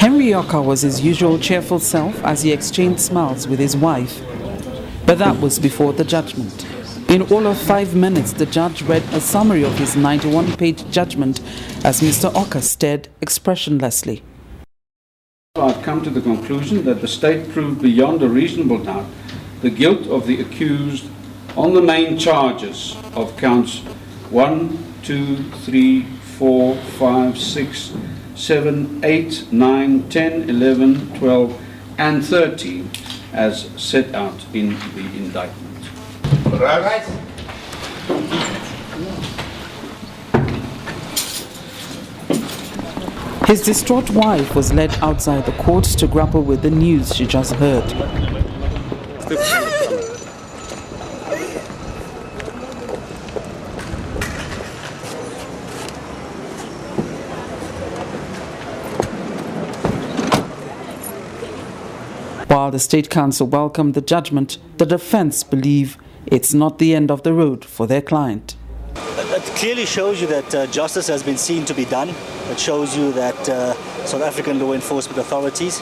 Henry Okah was his usual cheerful self as he exchanged smiles with his wife. But that was before the judgment. In all of 5 minutes, the judge read a summary of his 91-page judgment as Mr. Okah stared expressionlessly. I've come to the conclusion that the state proved beyond a reasonable doubt the guilt of the accused on the main charges of counts 1, 2, 3, 4, 5, 6, 7, 8, 9, 10, 11, 12, and 13 as set out in the indictment. Right. His distraught wife was led outside the court to grapple with the news she just heard. While the State Council welcomed the judgment, the defense believe it's not the end of the road for their client. It clearly shows you that justice has been seen to be done. It shows you that South African law enforcement authorities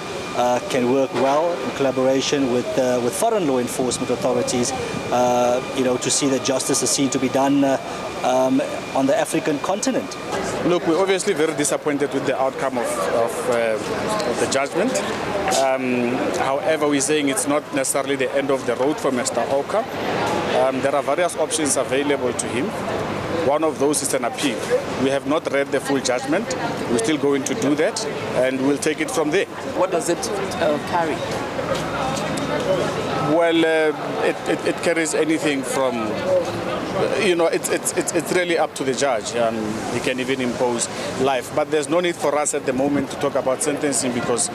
can work well in collaboration with foreign law enforcement authorities, to see that justice is seen to be done on the African continent. Look, we're obviously very disappointed with the outcome of the judgment. However, we're saying it's not necessarily the end of the road for Mr. Okah. There are various options available to him. One of those is an appeal. We have not read the full judgment. We're still going to do that, and we'll take it from there. What does it carry? Well, it carries anything from, it's really up to the judge. He can even impose life. But there's no need for us at the moment to talk about sentencing because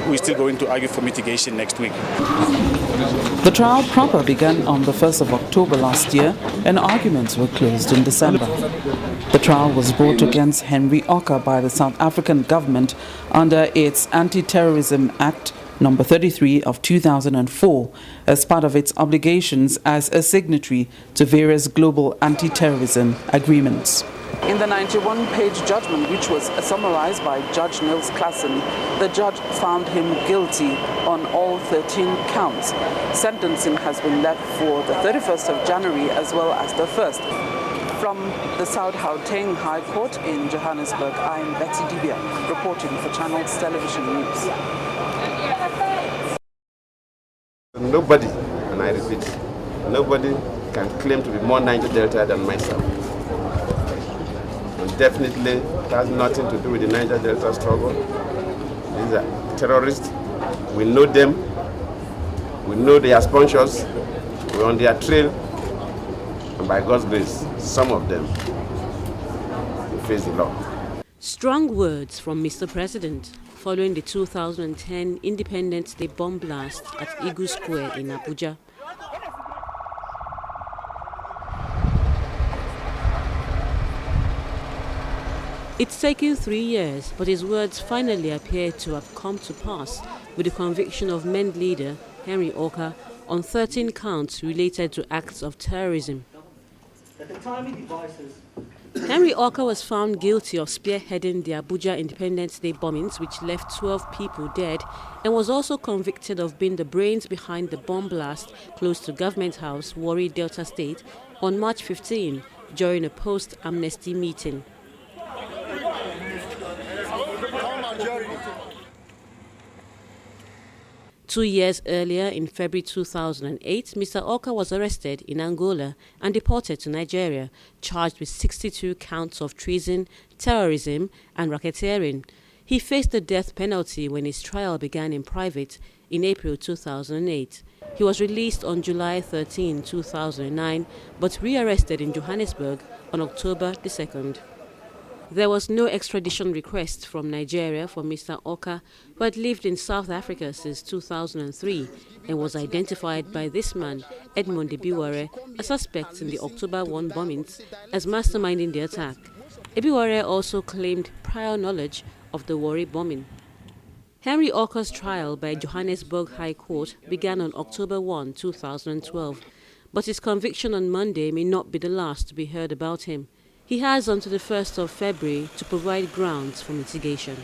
we're still going to argue for mitigation next week. The trial proper began on the 1st of October last year and arguments were closed in December. The trial was brought against Henry Okah by the South African government under its Anti-Terrorism Act No. 33 of 2004 as part of its obligations as a signatory to various global anti-terrorism agreements. In the 91-page judgment, which was summarized by Judge Nils Klassen, the judge found him guilty on all 13 counts. Sentencing has been left for the 31st of January as well as the 1st. From the South Gauteng High Court in Johannesburg, I am Betty Dibia, reporting for Channels Television News. Nobody, and I repeat, nobody can claim to be more Niger Delta than myself. And definitely, it has nothing to do with the Niger Delta struggle. These are terrorists. We know them. We know their sponsors. We're on their trail. And by God's grace, some of them will face the law. Strong words from Mr. President following the 2010 Independence Day bomb blast at Eagle Square in Abuja. It's taken 3 years, but his words finally appear to have come to pass with the conviction of MEND leader Henry Okah on 13 counts related to acts of terrorism. Henry Okah was found guilty of spearheading the Abuja Independence Day bombings, which left 12 people dead, and was also convicted of being the brains behind the bomb blast close to Government House, Warri, Delta State, on March 15 during a post-amnesty meeting. Two years earlier, in February 2008, Mr. Okah was arrested in Angola and deported to Nigeria, charged with 62 counts of treason, terrorism and racketeering. He faced the death penalty when his trial began in private in April 2008. He was released on July 13, 2009, but rearrested in Johannesburg on October 2nd. There was no extradition request from Nigeria for Mr. Okah, who had lived in South Africa since 2003 and was identified by this man, Edmond Ebiware, a suspect in the October 1 bombings as masterminding the attack. Ebiware also claimed prior knowledge of the Warri bombing. Henry Okah's trial by Johannesburg High Court began on October 1, 2012, but his conviction on Monday may not be the last to be heard about him. He has until the 1st of February to provide grounds for mitigation.